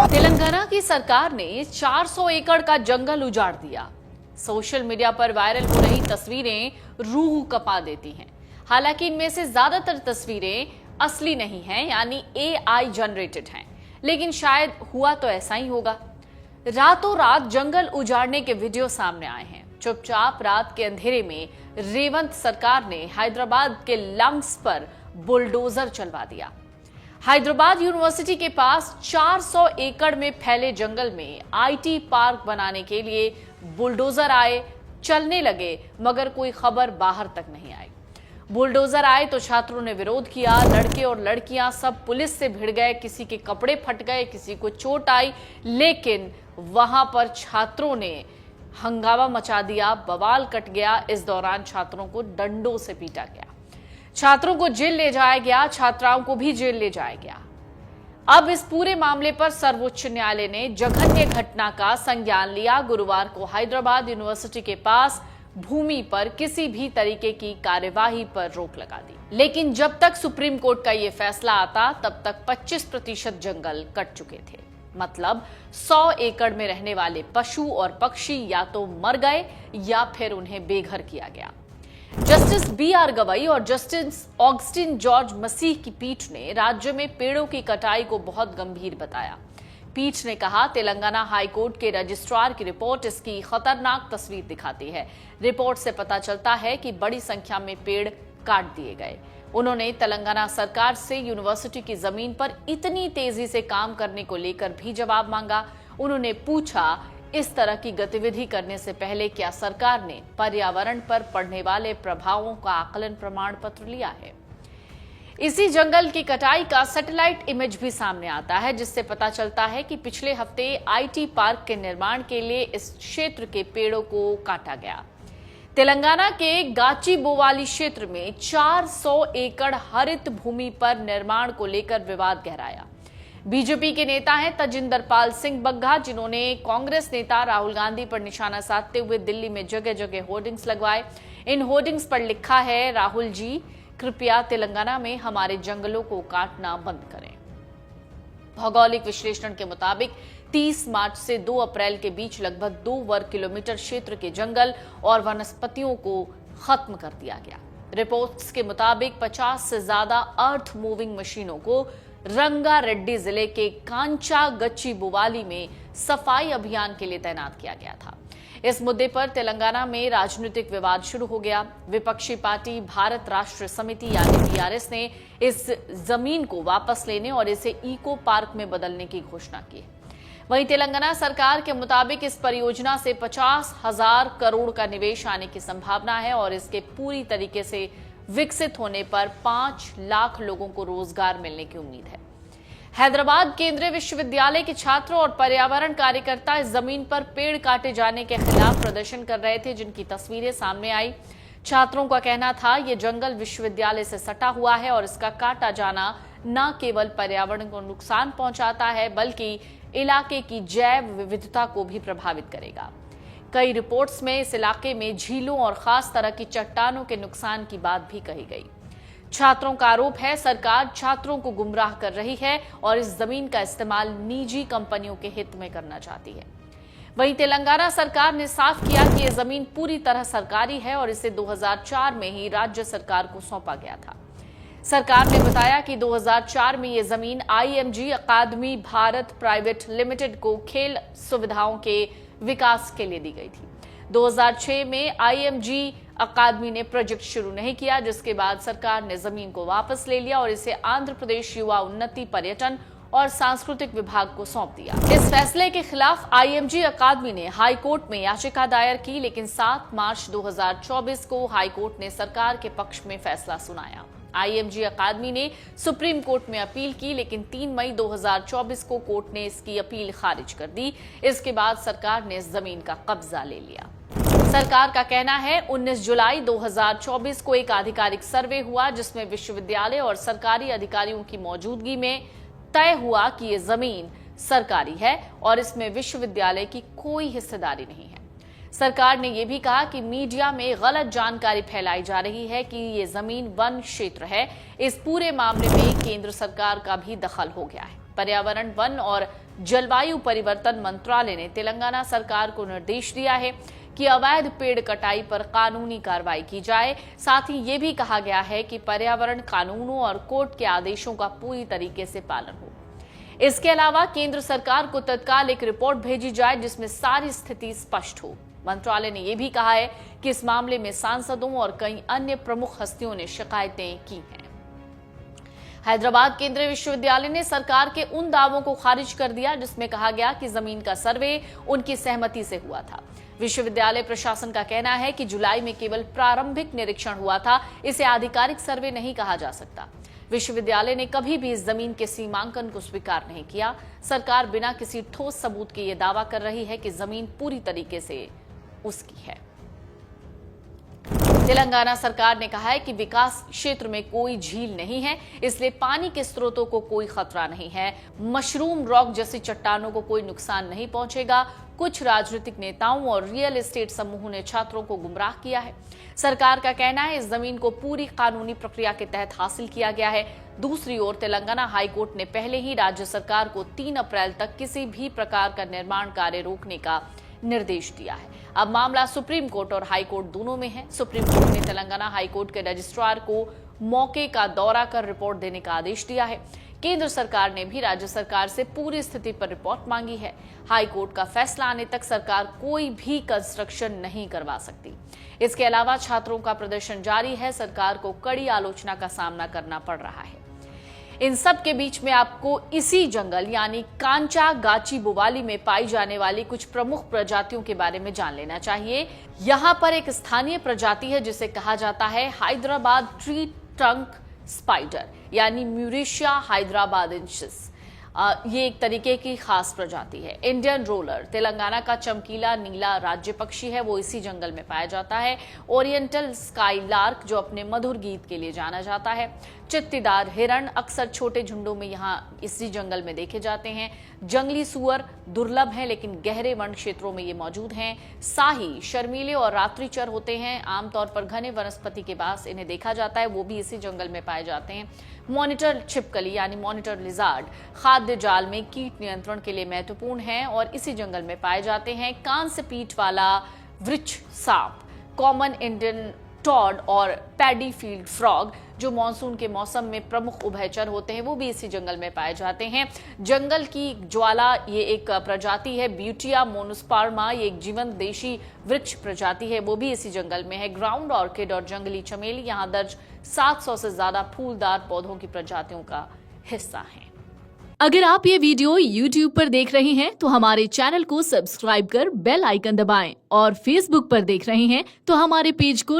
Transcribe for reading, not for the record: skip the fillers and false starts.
तेलंगाना की सरकार ने 400 एकड़ का जंगल उजाड़ दिया। सोशल मीडिया पर वायरल हो रही तस्वीरें रूह कपा देती हैं। हालांकि इनमें से ज्यादातर तस्वीरें असली नहीं हैं, यानी AI जनरेटेड हैं, लेकिन शायद हुआ तो ऐसा ही होगा। रातों रात जंगल उजाड़ने के वीडियो सामने आए हैं। चुपचाप रात के अंधेरे में रेवंत सरकार ने हैदराबाद के लंग्स पर बुलडोजर चलवा दिया। हैदराबाद यूनिवर्सिटी के पास 400 एकड़ में फैले जंगल में IT पार्क बनाने के लिए बुलडोजर आए, चलने लगे, मगर कोई खबर बाहर तक नहीं आई। बुलडोजर आए तो छात्रों ने विरोध किया। लड़के और लड़कियां सब पुलिस से भिड़ गए, किसी के कपड़े फट गए, किसी को चोट आई, लेकिन वहां पर छात्रों ने हंगामा मचा दिया, बवाल कट गया। इस दौरान छात्रों को डंडों से पीटा गया, छात्रों को जेल ले जाया गया, छात्राओं को भी जेल ले जाया गया। अब इस पूरे मामले पर सर्वोच्च न्यायालय ने जघन्य घटना का संज्ञान लिया। गुरुवार को हैदराबाद यूनिवर्सिटी के पास भूमि पर किसी भी तरीके की कार्यवाही पर रोक लगा दी। लेकिन जब तक सुप्रीम कोर्ट का यह फैसला आता, तब तक 25% जंगल कट चुके थे। मतलब 100 एकड़ में रहने वाले पशु और पक्षी या तो मर गए या फिर उन्हें बेघर किया गया। जस्टिस BR गवई और जस्टिस ऑगस्टिन जॉर्ज मसीह की पीठ ने राज्य में पेड़ों की कटाई को बहुत गंभीर बताया। पीठ ने कहा, तेलंगाना हाईकोर्ट के रजिस्ट्रार की रिपोर्ट इसकी खतरनाक तस्वीर दिखाती है। रिपोर्ट से पता चलता है कि बड़ी संख्या में पेड़ काट दिए गए। उन्होंने तेलंगाना सरकार से यूनिवर्सिटी की जमीन पर इतनी तेजी से काम करने को लेकर भी जवाब मांगा। उन्होंने पूछा, इस तरह की गतिविधि करने से पहले क्या सरकार ने पर्यावरण पर पड़ने वाले प्रभावों का आकलन प्रमाण पत्र लिया है? इसी जंगल की कटाई का सैटेलाइट इमेज भी सामने आता है, जिससे पता चलता है कि पिछले हफ्ते IT पार्क के निर्माण के लिए इस क्षेत्र के पेड़ों को काटा गया। तेलंगाना के गाचीबोवाली क्षेत्र में 400 एकड़ हरित भूमि पर निर्माण को लेकर विवाद गहराया। बीजेपी के नेता हैं तजिंदर पाल सिंह बग्गा, जिन्होंने कांग्रेस नेता राहुल गांधी पर निशाना साधते हुए दिल्ली में जगह जगह होर्डिंग्स लगवाए। इन होर्डिंग्स पर लिखा है, राहुल जी कृपया तेलंगाना में हमारे जंगलों को काटना बंद करें। भौगोलिक विश्लेषण के मुताबिक 30 मार्च से 2 अप्रैल के बीच लगभग 2 वर्ग किलोमीटर क्षेत्र के जंगल और वनस्पतियों को खत्म कर दिया गया। रिपोर्ट्स के मुताबिक 50 से ज्यादा अर्थ मूविंग मशीनों को रंगारेड्डी जिले के कांचा गच्चीबोवाली में सफाई अभियान के लिए तैनात किया गया था। इस मुद्दे पर तेलंगाना में राजनीतिक विवाद शुरू हो गया। विपक्षी पार्टी भारत राष्ट्र समिति यानी BRS ने इस जमीन को वापस लेने और इसे इको पार्क में बदलने की घोषणा की। वहीं तेलंगाना सरकार के मुताबिक इस परियोजना से 50,000 करोड़ का निवेश आने की संभावना है और इसके पूरी तरीके से विकसित होने पर 5 लाख लोगों को रोजगार मिलने की उम्मीद है। हैदराबाद केंद्रीय विश्वविद्यालय के छात्र और पर्यावरण कार्यकर्ता इस जमीन पर पेड़ काटे जाने के खिलाफ प्रदर्शन कर रहे थे, जिनकी तस्वीरें सामने आई। छात्रों का कहना था, ये जंगल विश्वविद्यालय से सटा हुआ है और इसका काटा जाना न केवल पर्यावरण को नुकसान पहुंचाता है, बल्कि इलाके की जैव विविधता को भी प्रभावित करेगा। कई रिपोर्ट्स में इस इलाके में झीलों और खास तरह की चट्टानों के नुकसान की बात भी कही गई। छात्रों का आरोप है, सरकार छात्रों को गुमराह कर रही है और इस जमीन का इस्तेमाल निजी कंपनियों के हित में करना चाहती है। वहीं तेलंगाना सरकार ने साफ किया कि यह जमीन पूरी तरह सरकारी है और इसे 2004 में ही राज्य सरकार को सौंपा गया था। सरकार ने बताया कि 2004 में यह जमीन IMG अकादमी भारत प्राइवेट लिमिटेड को खेल सुविधाओं के विकास के लिए दी गई थी। 2006 में IMG अकादमी ने प्रोजेक्ट शुरू नहीं किया, जिसके बाद सरकार ने जमीन को वापस ले लिया और इसे आंध्र प्रदेश युवा उन्नति, पर्यटन और सांस्कृतिक विभाग को सौंप दिया। इस फैसले के खिलाफ IMG अकादमी ने हाई कोर्ट में याचिका दायर की, लेकिन 7 मार्च 2024 को हाई कोर्ट ने सरकार के पक्ष में फैसला सुनाया। IMG अकादमी ने सुप्रीम कोर्ट में अपील की, लेकिन 3 मई 2024 को कोर्ट ने इसकी अपील खारिज कर दी। इसके बाद सरकार ने इस जमीन का कब्जा ले लिया। सरकार का कहना है, 19 जुलाई 2024 को एक आधिकारिक सर्वे हुआ, जिसमें विश्वविद्यालय और सरकारी अधिकारियों की मौजूदगी में तय हुआ कि यह जमीन सरकारी है और इसमें विश्वविद्यालय की कोई हिस्सेदारी नहीं है। सरकार ने यह भी कहा कि मीडिया में गलत जानकारी फैलाई जा रही है कि ये जमीन वन क्षेत्र है। इस पूरे मामले में केंद्र सरकार का भी दखल हो गया है। पर्यावरण, वन और जलवायु परिवर्तन मंत्रालय ने तेलंगाना सरकार को निर्देश दिया है कि अवैध पेड़ कटाई पर कानूनी कार्रवाई की जाए। साथ ही ये भी कहा गया है कि पर्यावरण कानूनों और कोर्ट के आदेशों का पूरी तरीके से पालन हो। इसके अलावा केंद्र सरकार को तत्काल एक रिपोर्ट भेजी जाए जिसमें सारी स्थिति स्पष्ट हो। मंत्रालय ने यह भी कहा है कि इस मामले में सांसदों और कई अन्य प्रमुख हस्तियों ने शिकायतें की हैं। हैदराबाद केंद्रीय विश्वविद्यालय ने सरकार के उन दावों को खारिज कर दिया जिसमें कहा गया कि जमीन का सर्वे उनकी सहमति से हुआ था। विश्वविद्यालय प्रशासन का कहना है कि जुलाई में केवल प्रारंभिक निरीक्षण हुआ था, इसे आधिकारिक सर्वे नहीं कहा जा सकता। विश्वविद्यालय ने कभी भी इस जमीन के सीमांकन को स्वीकार नहीं किया। सरकार बिना किसी ठोस सबूत के यह दावा कर रही है कि जमीन पूरी तरीके से उसकी है। तेलंगाना सरकार ने कहा है कि विकास क्षेत्र में कोई झील नहीं है, इसलिए पानी के स्रोतों को कोई खतरा नहीं है। मशरूम रॉक जैसी चट्टानों को कोई नुकसान नहीं पहुंचेगा। कुछ राजनीतिक नेताओं और रियल एस्टेट समूहों ने छात्रों को गुमराह किया है। सरकार का कहना है इस जमीन को पूरी कानूनी प्रक्रिया के तहत हासिल किया गया है। दूसरी ओर तेलंगाना हाईकोर्ट ने पहले ही राज्य सरकार को 3 अप्रैल तक किसी भी प्रकार का निर्माण कार्य रोकने का निर्देश दिया है। अब मामला सुप्रीम कोर्ट और हाई कोर्ट दोनों में है। सुप्रीम कोर्ट ने तेलंगाना हाई कोर्ट के रजिस्ट्रार को मौके का दौरा कर रिपोर्ट देने का आदेश दिया है। केंद्र सरकार ने भी राज्य सरकार से पूरी स्थिति पर रिपोर्ट मांगी है। हाई कोर्ट का फैसला आने तक सरकार कोई भी कंस्ट्रक्शन नहीं करवा सकती। इसके अलावा छात्रों का प्रदर्शन जारी है। सरकार को कड़ी आलोचना का सामना करना पड़ रहा है। इन सब के बीच में आपको इसी जंगल यानी कांचा गाची बुवाली में पाई जाने वाली कुछ प्रमुख प्रजातियों के बारे में जान लेना चाहिए। यहाँ पर एक स्थानीय प्रजाति है जिसे कहा जाता है हैदराबाद ट्री ट्रंक स्पाइडर यानी म्यूरेशिया हैदराबादेंसिस। ये एक तरीके की खास प्रजाति है। इंडियन रोलर तेलंगाना का चमकीला नीला राज्य पक्षी है, वो इसी जंगल में पाया जाता है। ओरिएंटल स्काई लार्क जो अपने मधुर गीत के लिए जाना जाता है। चित्तीदार हिरण अक्सर छोटे झुंडों में यहाँ इसी जंगल में देखे जाते हैं। जंगली सुअर दुर्लभ हैं लेकिन गहरे वन क्षेत्रों में ये मौजूद हैं। साही शर्मीले और रात्रिचर होते हैं। आमतौर पर घने वनस्पति के पास इन्हें देखा जाता है, वो भी इसी जंगल में पाए जाते हैं। मॉनिटर छिपकली यानी मॉनिटर लिजार्ड खाद्य जाल में कीट नियंत्रण के लिए महत्वपूर्ण है और इसी जंगल में पाए जाते हैं। कांस्य पीठ वाला वृक्ष सांप, कॉमन इंडियन टॉड और पैडी फील्ड फ्रॉग जो मानसून के मौसम में प्रमुख उभयचर होते हैं, वो भी इसी जंगल में पाए जाते हैं। जंगल की ज्वाला ये एक प्रजाति है। ब्यूटिया मोनोस्पर्मा ये एक जीवंत देशी वृक्ष प्रजाति है, वो भी इसी जंगल में है। ग्राउंड ऑर्किड और जंगली चमेली यहाँ दर्ज 700 से ज्यादा फूलदार पौधों की प्रजातियों का हिस्सा है। अगर आप ये वीडियो YouTube पर देख रहे हैं तो हमारे चैनल को सब्सक्राइब कर बेल आइकन दबाएं और Facebook पर देख रहे हैं तो हमारे पेज को